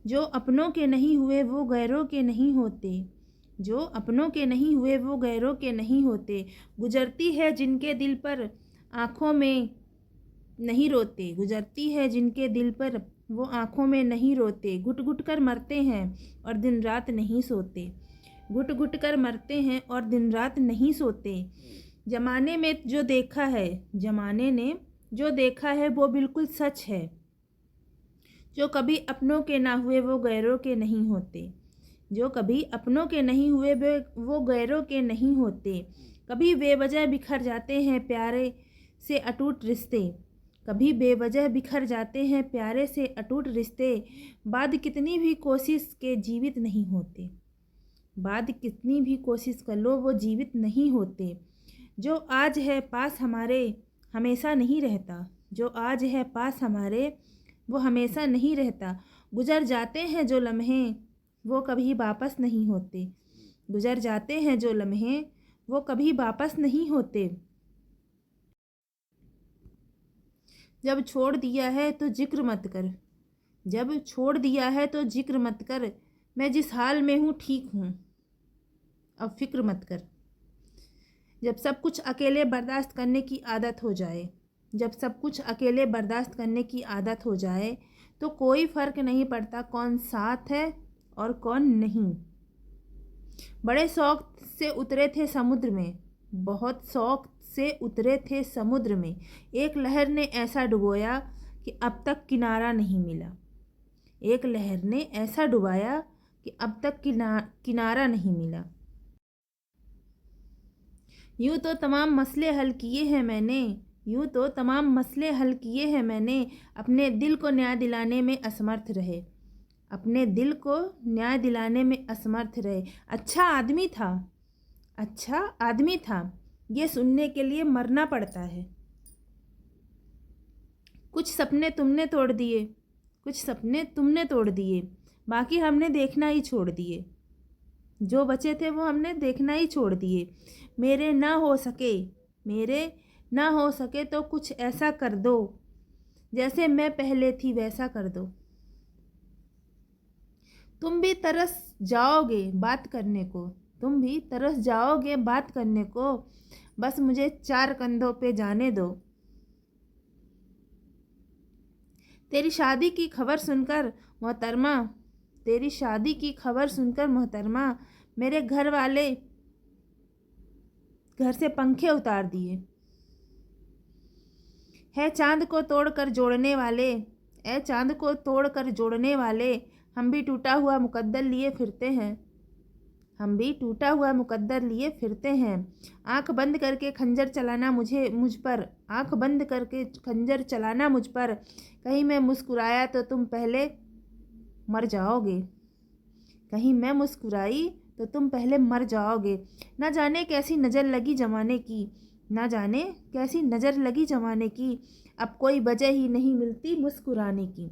जो अपनों के नहीं हुए वो गैरों के नहीं होते। जो अपनों के नहीं हुए वो गैरों के नहीं होते। गुजरती है जिनके दिल पर आँखों में नहीं रोते। गुजरती है जिनके दिल पर वो आँखों में नहीं रोते। घुट घुट कर मरते हैं और दिन रात नहीं सोते। घुट घुट कर मरते हैं और दिन रात नहीं सोते। जमाने में जो देखा है, जमाने ने जो देखा है वो बिल्कुल सच है। जो कभी अपनों के ना हुए वो गैरों के नहीं होते। जो कभी अपनों के नहीं हुए वो गैरों के नहीं होते। कभी बेवजह बिखर जाते हैं प्यारे से अटूट रिश्ते। कभी बेवजह बिखर जाते हैं प्यारे से अटूट रिश्ते। बाद कितनी भी कोशिश के जीवित नहीं होते। बाद कितनी भी कोशिश कर लो वो जीवित नहीं होते। जो आज है पास हमारे हमेशा नहीं रहता। जो आज है पास हमारे वो हमेशा नहीं रहता। गुजर जाते हैं जो लम्हे वो कभी वापस नहीं होते। गुजर जाते हैं जो लम्हे वो कभी वापस नहीं होते। जब छोड़ दिया है तो जिक्र मत कर। जब छोड़ दिया है तो जिक्र मत कर। मैं जिस हाल में हूँ ठीक हूँ, अब फिक्र मत कर। जब सब कुछ अकेले बर्दाश्त करने की आदत हो जाए, जब सब कुछ अकेले बर्दाश्त करने की आदत हो जाए तो कोई फ़र्क नहीं पड़ता कौन साथ है और कौन नहीं। बड़े शौक से उतरे थे समुद्र में, बहुत शौक से उतरे थे समुद्र में। एक लहर ने ऐसा डुबोया कि अब तक किनारा नहीं मिला। एक लहर ने ऐसा डुबाया कि अब तक किनारा नहीं मिला। यूँ तो तमाम मसले हल किए हैं मैंने, यूँ तो तमाम मसले हल किए हैं मैंने। अपने दिल को न्याय दिलाने में असमर्थ रहे। अपने दिल को न्याय दिलाने में असमर्थ रहे। अच्छा आदमी था, अच्छा आदमी था, ये सुनने के लिए मरना पड़ता है। कुछ सपने तुमने तोड़ दिए, कुछ सपने तुमने तोड़ दिए, बाकी हमने देखना ही छोड़ दिए। जो बचे थे वो हमने देखना ही छोड़ दिए। मेरे ना हो सके, मेरे ना हो सके तो कुछ ऐसा कर दो, जैसे मैं पहले थी वैसा कर दो। तुम भी तरस जाओगे बात करने को, तुम भी तरस जाओगे बात करने को। बस मुझे चार कंधों पे जाने दो। तेरी शादी की खबर सुनकर मोहतरमा, तेरी शादी की खबर सुनकर मोहतरमा, मेरे घर वाले घर से पंखे उतार दिए। है चांद को तोड़कर जोड़ने वाले, ए चांद को तोड़कर जोड़ने वाले, हम भी टूटा हुआ मुकद्दर लिए फिरते हैं। हम भी टूटा हुआ मुकद्दर लिए फिरते हैं। आंख बंद करके खंजर चलाना मुझ पर, आंख बंद करके खंजर चलाना मुझ पर। कहीं मैं मुस्कुराया तो तुम पहले मर जाओगे। कहीं मैं मुस्कुराई तो तुम पहले मर जाओगे। ना जाने कैसी नज़र लगी ज़माने की, ना जाने कैसी नज़र लगी ज़माने की। अब कोई वजह ही नहीं मिलती मुस्कुराने की,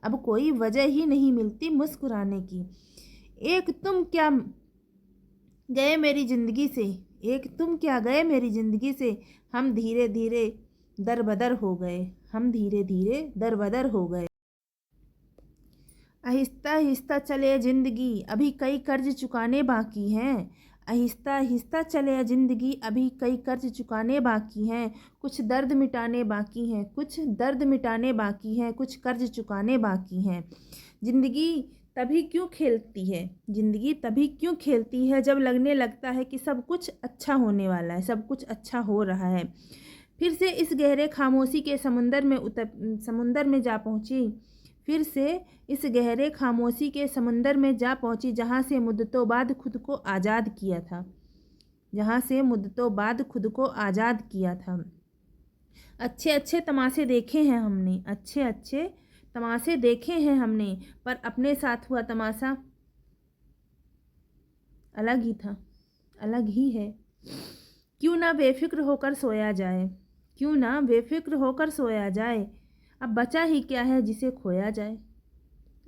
अब कोई वजह ही नहीं मिलती मुस्कुराने की। एक तुम क्या गए मेरी ज़िंदगी से, एक तुम क्या गए मेरी ज़िंदगी से। हम धीरे धीरे दरबदर हो गए, हम धीरे धीरे दरबदर हो गए। आहिस्ता आहिस्ता चले ज़िंदगी अभी कई कर्ज चुकाने बाकी हैं। आहिस्ता आहिस्ता चले ज़िंदगी अभी कई कर्ज चुकाने बाकी हैं। कुछ दर्द मिटाने बाकी हैं, कुछ दर्द मिटाने बाकी हैं, कुछ कर्ज चुकाने बाकी हैं। ज़िंदगी तभी क्यों खेलती है, ज़िंदगी तभी क्यों खेलती है जब लगने लगता है कि सब कुछ अच्छा होने वाला है, सब कुछ अच्छा हो रहा है। फिर से इस गहरे खामोशी के समुंदर में जा पहुँची, फिर से इस गहरे खामोशी के समंदर में जा पहुंची, जहाँ से मुद्दतों बाद खुद को आज़ाद किया था, जहाँ से मुद्दतों बाद खुद को आज़ाद किया था। अच्छे अच्छे तमाशे देखे हैं हमने, अच्छे अच्छे तमाशे देखे हैं हमने, पर अपने साथ हुआ तमाशा अलग ही था, अलग ही है। क्यों ना बेफिक्र होकर सोया जाए, क्यों ना बेफिक्र होकर सोया जाए। अब बचा ही क्या है जिसे खोया जाए,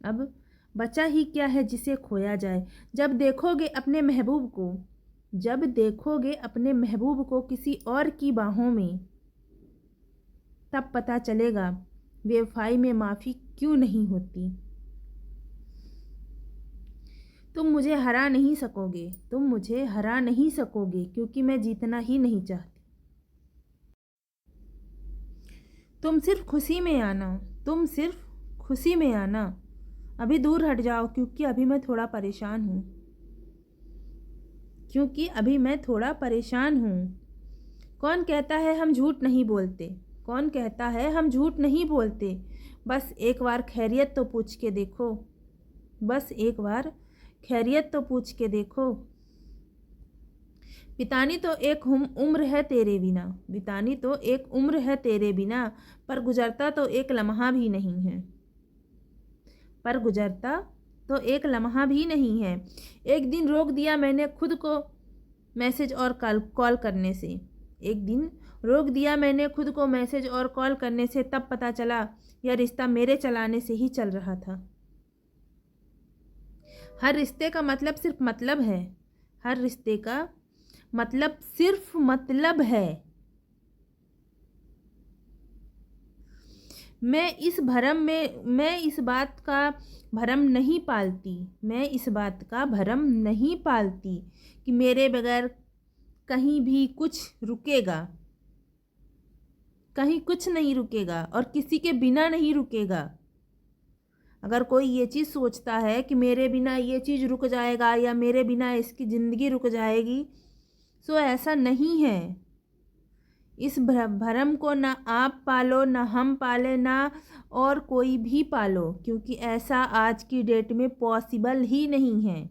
अब बचा ही क्या है जिसे खोया जाए। जब देखोगे अपने महबूब को, जब देखोगे अपने महबूब को किसी और की बाहों में, तब पता चलेगा बेवफाई में माफ़ी क्यों नहीं होती। तुम मुझे हरा नहीं सकोगे, तुम मुझे हरा नहीं सकोगे, क्योंकि मैं जीतना ही नहीं चाहती। तुम सिर्फ खुशी में आना, तुम सिर्फ खुशी में आना। अभी दूर हट जाओ, क्योंकि अभी मैं थोड़ा परेशान हूँ, क्योंकि अभी मैं थोड़ा परेशान हूँ। कौन कहता है हम झूठ नहीं बोलते, कौन कहता है हम झूठ नहीं बोलते। बस एक बार खैरियत तो पूछ के देखो, बस एक बार खैरियत तो पूछ के देखो। बितानी तो एक उम्र है तेरे बिना, बितानी तो एक उम्र है तेरे बिना, पर गुजरता तो एक लम्हा भी नहीं है, पर गुजरता तो एक लम्हा भी नहीं है। एक दिन रोक दिया मैंने खुद को मैसेज और कॉल करने से, एक दिन रोक दिया मैंने खुद को मैसेज और कॉल करने से, तब पता चला यह रिश्ता मेरे चलाने से ही चल रहा था। हर रिश्ते का मतलब सिर्फ मतलब है, हर रिश्ते का मतलब सिर्फ मतलब है। मैं इस बात का भरम नहीं पालती, मैं इस बात का भरम नहीं पालती कि मेरे बगैर कहीं भी कुछ रुकेगा, कहीं कुछ नहीं रुकेगा और किसी के बिना नहीं रुकेगा। अगर कोई ये चीज़ सोचता है कि मेरे बिना ये चीज़ रुक जाएगा या मेरे बिना इसकी ज़िंदगी रुक जाएगी, तो ऐसा नहीं है। इस भरम को ना आप पालो, ना हम पाले, ना और कोई भी पालो, क्योंकि ऐसा आज की डेट में पॉसिबल ही नहीं है।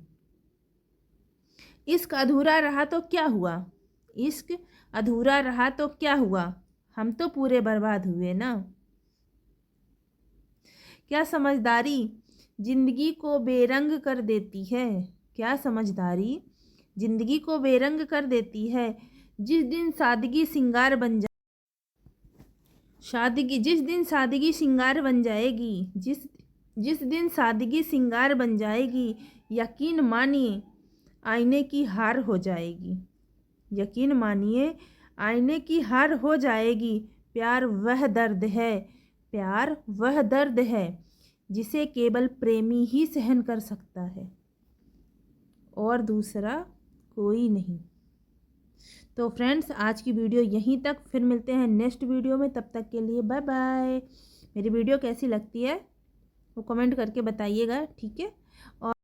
इश्क अधूरा रहा तो क्या हुआ, इश्क अधूरा रहा तो क्या हुआ, हम तो पूरे बर्बाद हुए ना। क्या समझदारी जिंदगी को बेरंग कर देती है, क्या समझदारी जिंदगी को बेरंग कर देती है। जिस दिन सादगी सिंगार बन जाए, जिस दिन सादगी सिंगार बन जाएगी, जिस दिन सादगी सिंगार बन जाएगी, यकीन मानिए आईने की हार हो जाएगी, यकीन मानिए आईने की हार हो जाएगी। प्यार वह दर्द है, प्यार वह दर्द है जिसे केवल प्रेमी ही सहन कर सकता है और दूसरा कोई नहीं। तो फ्रेंड्स, आज की वीडियो यहीं तक, फिर मिलते हैं नेक्स्ट वीडियो में। तब तक के लिए बाय बाय। मेरी वीडियो कैसी लगती है वो कमेंट करके बताइएगा, ठीक है। और